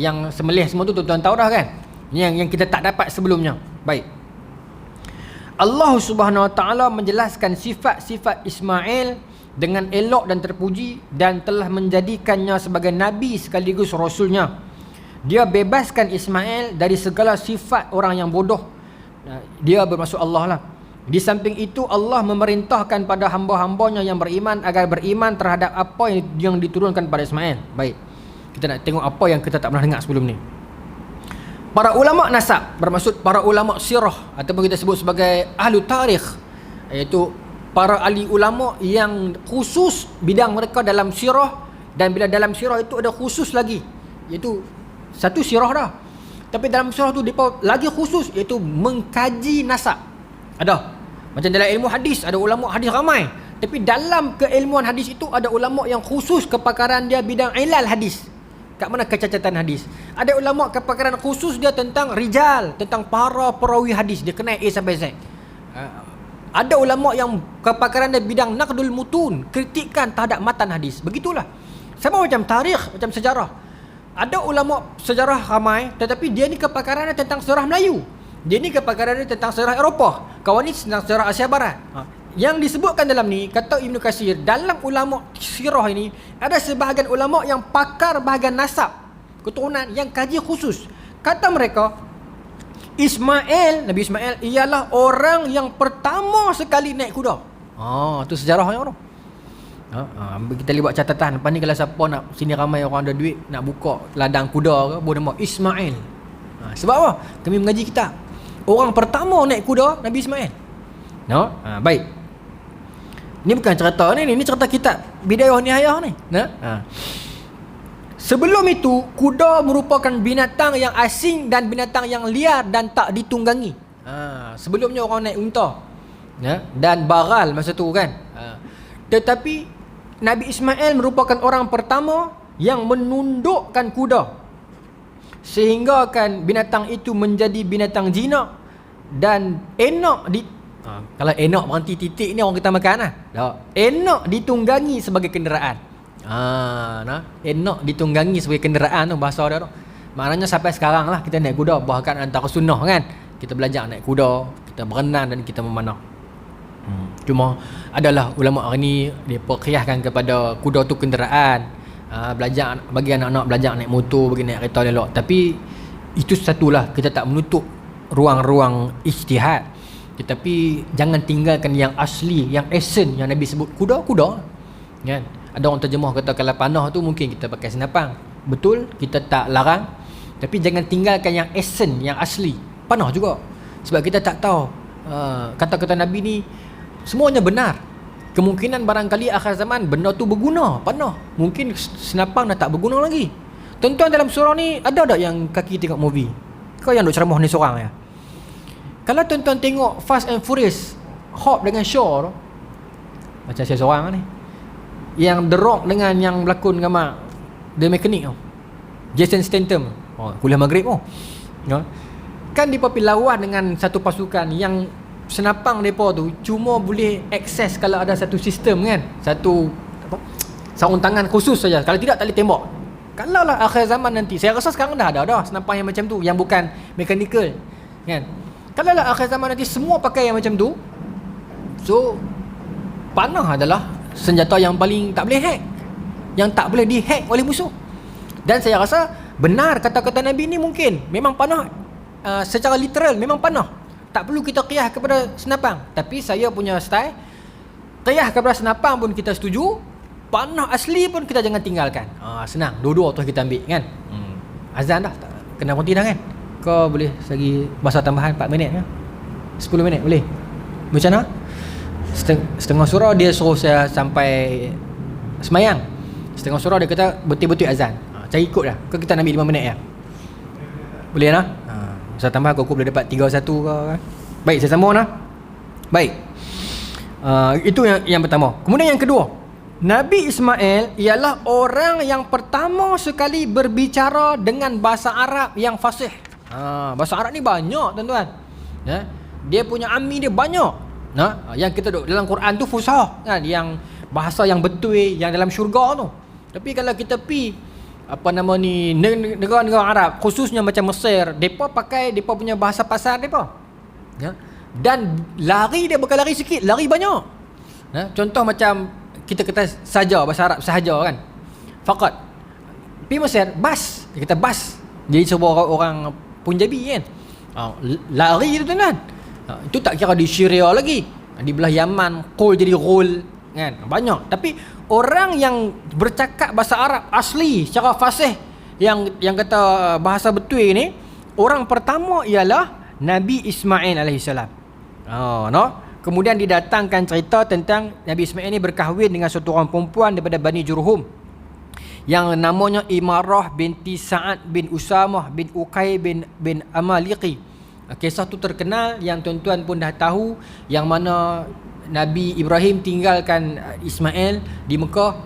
Yang sembelih semua tu tuan-tuan tahu dah kan. Yang kita tak dapat sebelumnya. Baik. Allah Subhanahu Wa Taala menjelaskan sifat-sifat Ismail dengan elok dan terpuji, dan telah menjadikannya sebagai nabi sekaligus rasulnya. Dia bebaskan Ismail dari segala sifat orang yang bodoh. Dia bermaksud Allah lah. Di samping itu, Allah memerintahkan pada hamba-hambanya yang beriman agar beriman terhadap apa yang diturunkan pada Ismail. Baik, kita nak tengok apa yang kita tak pernah dengar sebelum ni. Para ulama' nasab, bermaksud para ulama' sirah, ataupun kita sebut sebagai ahlu tarikh, iaitu para ahli ulama' yang khusus bidang mereka dalam sirah. Dan bila dalam sirah itu ada khusus lagi, iaitu satu sirah dah, tapi dalam sirah tu mereka lagi khusus, iaitu mengkaji nasab. Ada macam dalam ilmu hadis, ada ulama hadis ramai, tapi dalam keilmuan hadis itu ada ulama yang khusus kepakaran dia bidang ilal hadis, kat mana kecacatan hadis. Ada ulama kepakaran khusus dia tentang rijal, tentang para perawi hadis, dia kenal A sampai Z. Ada ulama yang kepakaran dia bidang naqdul mutun, kritikan terhadap matan hadis. Begitulah. Sama macam tarikh, macam sejarah. Ada ulama sejarah ramai, tetapi dia ni kepakarannya tentang sejarah Melayu, dia ni kepakarannya tentang sejarah Eropah, kawan ni tentang sejarah Asia Barat. Yang disebutkan dalam ni, kata Ibn Katsir, dalam ulama sirah ini ada sebahagian ulama yang pakar bahagian nasab, keturunan, yang kaji khusus. Kata mereka, Nabi Ismail ialah orang yang pertama sekali naik kuda. Tu sejarahnya orang. Kita boleh buat catatan. Lepas ni kalau siapa nak, sini ramai orang ada duit nak buka ladang kuda ke, boleh nama Ismail. Sebab apa? Kami mengaji kitab. Orang pertama naik kuda Nabi Ismail. Baik. Ni bukan cerita ni cerita kitab Bidayah Nihayah ni. Sebelum itu, kuda merupakan binatang yang asing dan binatang yang liar dan tak ditunggangi. Sebelumnya orang naik unta, dan baral masa tu kan. Tetapi Nabi Ismail merupakan orang pertama yang menundukkan kuda, sehingga kan binatang itu menjadi binatang jinak dan enak kalau enak berhenti titik ni orang kata makan lah. Enak ditunggangi sebagai kenderaan. Enak ditunggangi sebagai kenderaan tu bahasa dia tu. Maknanya sampai sekarang lah kita naik kuda, bahkan antara sunnah kan, kita belajar naik kuda, kita berenang dan kita memanah. Cuma adalah ulama hari ni depa qiyaskan kepada kuda tu kenderaan. Belajar bagi anak-anak belajar naik motor, bagi naik kereta elok. Tapi itu satulah, kita tak menutup ruang-ruang ijtihad. Tetapi jangan tinggalkan yang asli, yang esen yang Nabi sebut kuda-kuda kan. Ada orang terjemah kata kalau panah tu mungkin kita pakai senapang. Betul, kita tak larang. Tapi jangan tinggalkan yang esen, yang asli. Panah juga. Sebab kita tak tahu kata-kata Nabi ni semuanya benar. Kemungkinan barangkali akhir zaman benda tu berguna, panah. Mungkin senapang dah tak berguna lagi. Tuan-tuan dalam surah ni ada tak yang kaki tengok movie? Kau yang duk ceramah ni seorang ya? Kalau tuan-tuan tengok Fast and Furious, Hobbs dengan Shaw tu, macam saya seorang ni, yang The Rock dengan yang berlakon gambar The Mechanic tu, Jason Statham, kuliah maghrib tu, kan dia pergi lawan dengan satu pasukan yang senapang mereka tu cuma boleh akses kalau ada satu sistem kan, satu sarung tangan khusus saja, kalau tidak tak boleh tembak. Kalau lah akhir zaman nanti, saya rasa sekarang dah ada senapang yang macam tu, yang bukan mechanical kan. Kalau lah akhir zaman nanti semua pakai yang macam tu, so panah adalah senjata yang paling tak boleh hack, yang tak boleh dihack oleh musuh. Dan saya rasa benar kata-kata Nabi ni, mungkin memang panah secara literal memang panah, tak perlu kita qiyas kepada senapang. Tapi saya punya style, qiyas kepada senapang pun kita setuju, panah asli pun kita jangan tinggalkan. Senang, dua-dua tu kita ambil kan. Azan dah, tak kena berhenti dah kan. Kau boleh lagi bahasa tambahan 4 minit ke? 10 minit boleh? Macam mana? Setengah surah dia suruh saya sampai semayang. Setengah surah dia kata betul-betul azan. Cari ikut dah. Kau kita nak ambil 5 minit ya? Boleh lah? Bahasa tambahan kau boleh dapat 3-1 ke kan? Baik, saya sambung lah. Baik. Itu yang pertama. Kemudian yang kedua, Nabi Ismail ialah orang yang pertama sekali berbicara dengan bahasa Arab yang fasih. Bahasa Arab ni banyak tuan-tuan. Dia punya ammi dia banyak. Yang kita dalam Quran tu fusah kan, yang bahasa yang betul yang dalam syurga tu. Tapi kalau kita pi negara-negara Arab, khususnya macam Mesir, depa pakai depa punya bahasa pasar depa. Dan lari dia bukan lari sikit, lari banyak. Contoh macam kita kata saja bahasa Arab sahaja kan. Faqat. Pi Mesir bas, dia kata bas. Jadi sebuah orang Punjabi kan. Lari tu tuan-tuan. Itu tak kira di Syria lagi. Di belah Yaman, qul jadi rul kan. Banyak. Tapi orang yang bercakap bahasa Arab asli secara fasih, yang kata bahasa betul ni, orang pertama ialah Nabi Ismail alaihissalam. Kemudian didatangkan cerita tentang Nabi Ismail ni berkahwin dengan satu orang perempuan daripada Bani Jurhum yang namanya Imarah binti Sa'ad bin Usamah bin Uqay bin Amaliqi. Kisah tu terkenal yang tuan-tuan pun dah tahu, yang mana Nabi Ibrahim tinggalkan Ismail di Mekah.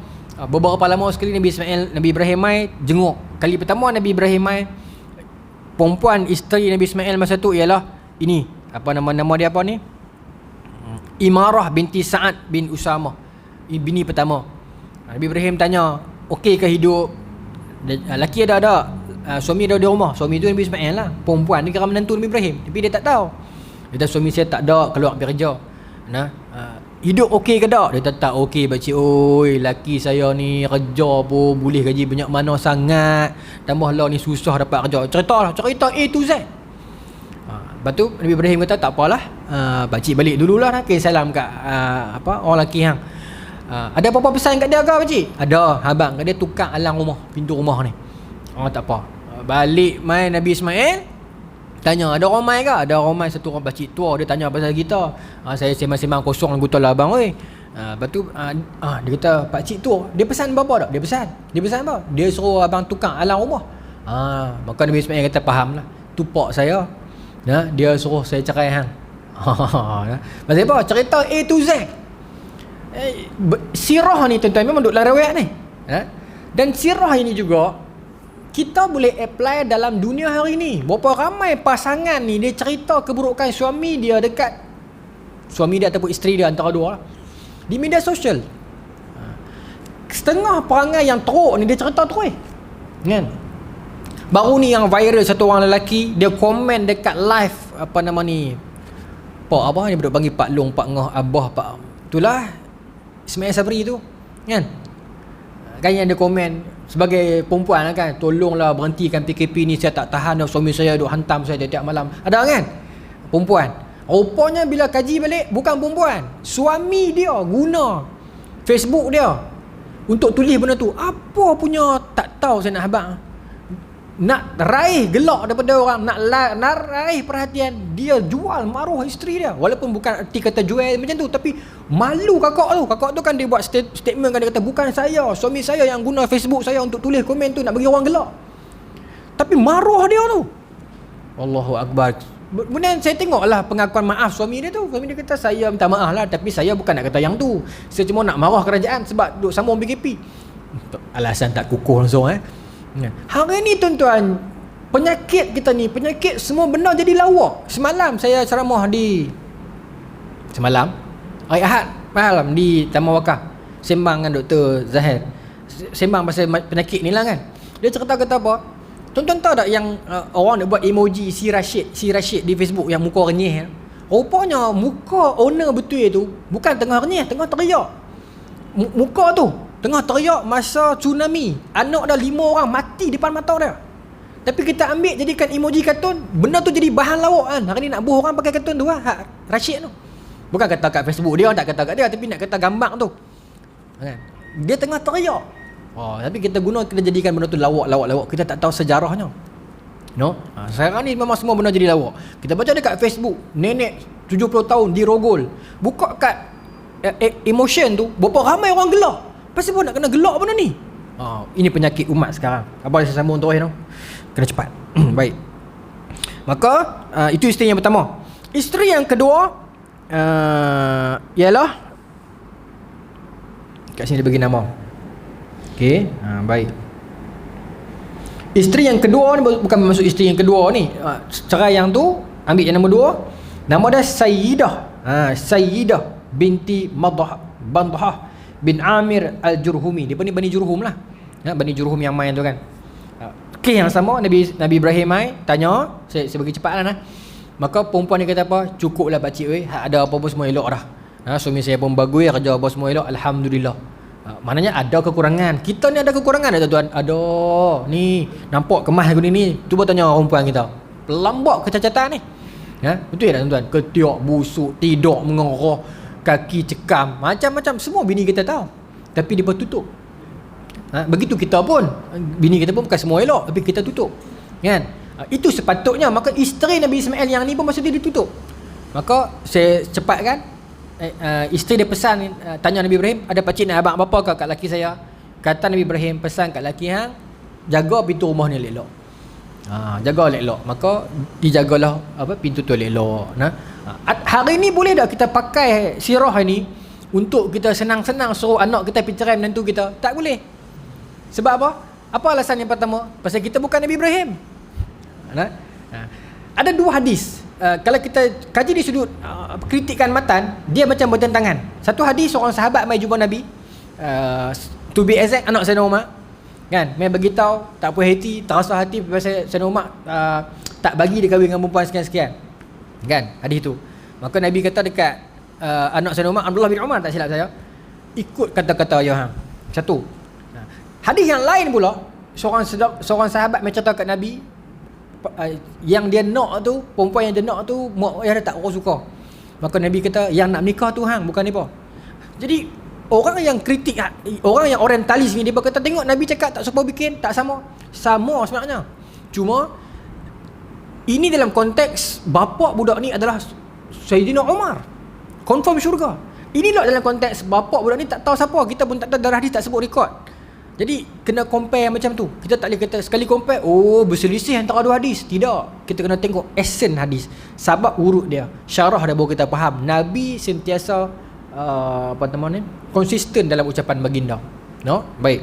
Beberapa lama sekali Nabi Ibrahim mai jenguk. Kali pertama Nabi Ibrahim mai, perempuan isteri Nabi Ismail masa tu ialah ini, apa nama dia apa ni? Imarah binti Sa'ad bin Usamah, bini pertama. Nabi Ibrahim tanya, okey ke hidup? Laki ada, suami ada di rumah. Suami tu Nabi Ismail lah. Perempuan ni kira menantu Nabi Ibrahim, tapi dia tak tahu. Dia kata suami saya tak ada, keluar pergi kerja. Hidup okey ke tak? Dia kata tak okey pakcik. Oi, laki saya ni kerja pun boleh gaji banyak mana sangat. Tambah lah ni susah dapat kerja. Cerita A to Z. Lepas tu Nabi Ibrahim kata tak apalah, pakcik balik dululah, salam kat orang lelaki hang. Ada apa-apa pesan kat dia ke pakcik? Ada, abang kat dia tukar alang rumah, pintu rumah ni. Tak apa. Balik mai Nabi Ismail, tanya, ada orang mai ke? Ada orang mai, satu orang pakcik tua, dia tanya pasal kita. Saya sembang-sembang kosong dengan betul lah abang oi. Lepas tu dia kata, pakcik tu dia pesan apa tak? Dia pesan apa? Dia suruh abang tukar alang rumah. Maka Nabi Ismail kata, faham lah, tu pak saya, dia suruh saya cerai hang. Pasal apa? Cerita A to Z. Sirah ni tuan-tuan memang duduk dalam riwayat ni. Dan sirah ini juga kita boleh apply dalam dunia hari ni. Berapa ramai pasangan ni dia cerita keburukan suami dia dekat suami dia ataupun isteri dia, antara dua lah, di media sosial. Setengah perangai yang teruk ni dia cerita terus kan. Baru ni yang viral, satu orang lelaki dia komen dekat live apa nama ni, Pak apa ni duk panggil Pak Long, Pak Ngah, Abah, Pak itulah Ismail Sabri tu kan. Kan yang dia komen sebagai perempuan kan, tolonglah berhentikan PKP ni, saya tak tahan dah, suami saya duk hantam saya tiap malam. Ada kan perempuan. Rupanya bila kaji balik, bukan perempuan, suami dia guna Facebook dia untuk tulis benda tu. Apa punya tak tahu saya nak habaq. Nak raih gelak daripada orang, nak raih perhatian, dia jual maruah isteri dia. Walaupun bukan erti kata jual macam tu, tapi malu kakak tu kan dia buat statement kan, dia kata bukan saya, suami saya yang guna Facebook saya untuk tulis komen tu nak bagi orang gelak. Tapi maruah dia tu, Allahu Akbar. Kemudian saya tengoklah pengakuan maaf suami dia tu. Suami dia kata, saya minta maaf lah, tapi saya bukan nak kata yang tu, saya cuma nak marah kerajaan sebab duk sambung PKP. Alasan tak kukuh langsung Hari ni tuan-tuan, penyakit kita ni, penyakit semua benda jadi lawak. Semalam saya ceramah hari Ahad malam di Taman Wakaf, sembang dengan Dr. Zahir, sembang pasal penyakit ni lah kan. Dia cerita kata apa, tuan-tuan tahu tak yang orang nak buat emoji si Rashid di Facebook yang muka renyih. Rupanya muka owner betul tu bukan tengah renyih, tengah teriak. Muka tu tengah teriak masa tsunami, anak dah 5 orang mati depan mata dia. Tapi kita ambil jadikan emoji kartun, benda tu jadi bahan lawak kan. Hari ni nak buh orang pakai kartun tu lah, Rashid tu. Bukan kata kat Facebook dia, tak kata kat dia, tapi nak kata gambar tu kan. Dia tengah teriak. Tapi kita jadikan benda tu lawak. Kita tak tahu sejarahnya. Sekarang ni memang semua benda jadi lawak. Kita baca dekat Facebook, nenek 70 tahun dirogol. Buka kat emotion tu, berapa ramai orang gelak. Pasal pun nak kena gelak benda ni. Ini penyakit umat sekarang. Apa saya sambung terus kena cepat. Baik. Maka itu isteri yang pertama. Isteri yang kedua ialah, kat sini dia bagi nama. Okey, baik. Isteri yang kedua ni bukan maksud isteri yang kedua ni. Cerai yang tu ambil yang nombor 2. Nama dia Sayyidah. Sayyidah binti Bandhah bin Amir Al-Jurhumi. Dia ni Bani Jurhum lah. Bani Jurhum yang main tu kan. Kes yang sama, Nabi Ibrahim mai tanya, saya bagi cepat lah. Maka perempuan ni kata apa? Cukuplah pakcik, ada apa-apa semua elok dah. Suami saya pun bagus, kerja apa semua elok, alhamdulillah. Maknanya ada kekurangan. Kita ni ada kekurangan tak tuan? Ada. Ni nampak kemas aku ni. Cuba tanya perempuan kita. Pelambak kecacatan ni. Betul tak tuan-tuan? Ketiak busuk, tidur mengerah, kaki cekam, macam-macam semua bini kita tahu. Tapi dia tutup. Begitu kita pun, bini kita pun bukan semua elok, tapi kita tutup. Kan? Itu sepatutnya. Maka isteri Nabi Ismail yang ni pun maksud dia ditutup. Maka saya cepatkan. Isteri dia pesan, tanya Nabi Ibrahim, ada pakcik nak abang apa kat laki saya? Kata Nabi Ibrahim, pesan kat laki hang, jaga pintu rumah ni elok. Jaga elok. Maka dijagalah pintu tu elok. Hari ni boleh tak kita pakai sirah ni untuk kita senang-senang suruh anak kita pergi cerai menantu kita? Tak boleh. Sebab apa? Apa alasan yang pertama? Pasal kita bukan Nabi Ibrahim. Ada 2 hadis. Kalau kita kaji di sudut kritikan matan, dia macam bertentangan. Satu hadis, seorang sahabat mai jumpa Nabi, to be exact anak Sayyidina Umar kan, mai beritahu tak puas hati, terasa hati pasal Sayyidina Umar tak bagi dia kahwin dengan perempuan sekian-sekian kan, hadis tu. Maka Nabi kata dekat anak Sayyidina Umar, Abdullah bin Umar tak silap saya, ikut kata-kata ayah hang. Satu. Hadis yang lain pula, seorang sahabat mai cerita kat Nabi, yang dia nak tu, perempuan yang dia nak tu mak ayah dia tak suka. Maka Nabi kata, yang nak nikah tu hang, bukan ni apa. Jadi orang yang kritik, orang yang orientalis ni, dia berkata tengok Nabi cakap tak siapa bikin, tak sama. Sama sebenarnya. Cuma ini dalam konteks bapa budak ni adalah Sayyidina Umar, confirm syurga. Inilah dalam konteks bapa budak ni tak tahu siapa, kita pun tak tahu, darah hadis tak sebut rekod. Jadi kena compare macam tu. Kita tak boleh kata sekali compare, oh berselisih antara dua hadis. Tidak. Kita kena tengok essence hadis, sabab urut dia, syarah dia, baru kita faham. Nabi sentiasa konsisten dalam ucapan baginda. No? Baik.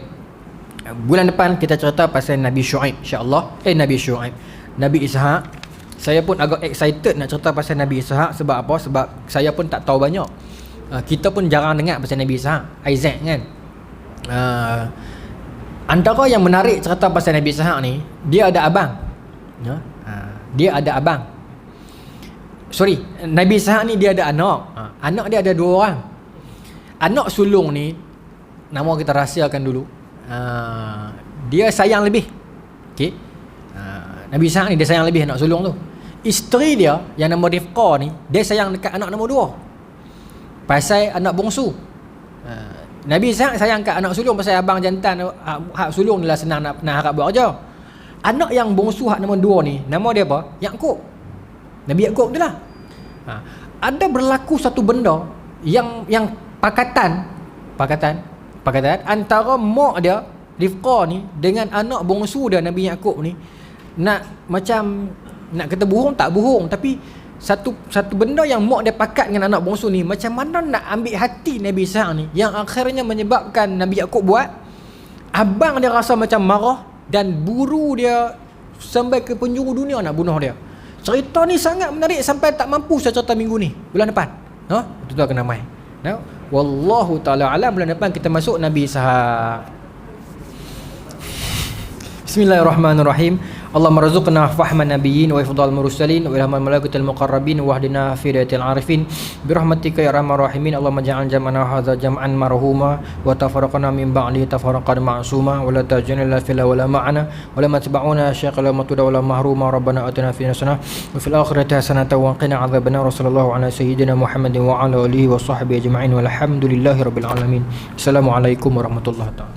Bulan depan kita cerita pasal Nabi Syuaib, insya-Allah. Nabi Syuaib, Nabi Ishaq. Saya pun agak excited nak cerita pasal Nabi Ishaq. Sebab apa? Sebab saya pun tak tahu banyak. Kita pun jarang dengar pasal Nabi Ishaq, Isaac kan. Antara yang menarik cerita pasal Nabi Ishaq ni, dia ada abang. Dia ada abang. Sorry, Nabi Ishaq ni dia ada anak. Anak dia ada 2 orang. Anak sulung ni, nama kita rahsiakan dulu. Dia sayang lebih. Okey. Nabi Ishaq ni dia sayang lebih anak sulung tu. Isteri dia yang nama Rifqah ni, dia sayang dekat anak nombor 2. Pasal anak bongsu. Nabi Ishaq sayang kat anak sulung pasal abang jantan hak sulung ni lah senang nak harap buat kerja. Anak yang bongsu hak nombor 2 ni, nama dia apa? Yaqub. Nabi Yaqub tu lah. Ada berlaku satu benda yang pakatan antara mak dia Rifqah ni dengan anak bongsu dia Nabi Yaqub ni, nak macam nak kata bohong tak bohong, tapi satu benda yang mak dia pakat dengan anak bongsu ni, macam mana nak ambil hati Nabi Ishaq ni, yang akhirnya menyebabkan Nabi Yaqub buat, abang dia rasa macam marah dan buru dia sampai ke penjuru dunia nak bunuh dia. Cerita ni sangat menarik sampai tak mampu saya cerita minggu ni, bulan depan. Itu tu kena mai. Wallahu taala alam. Bulan depan kita masuk Nabi Ishaq. Bismillahirrahmanirrahim. Allahumma rzuqna fahman nabiyyin wa ifdal mursalin wa ilhamal malaikatil muqarrabin wa hdina fi hidayatil arifin bi rahmatika ya arhamar rahimin. Allahumma ja'al jam'ana hadza jam'an marhuma wa tafarraqna min ba'di tafarraqan ma'suma wa la taj'alna fil wala ma'ana wa la matba'una syaqala matuda wa la mahruma. Rabbana atina fid dunya hasanah wa fil akhirati hasanah wa qina adzabannar. Sallallahu ala sayyidina Muhammadin wa ala alihi wa sahbihi ajma'in walhamdulillahi rabbil alamin. Assalamualaikum warahmatullahi wabarakatuh.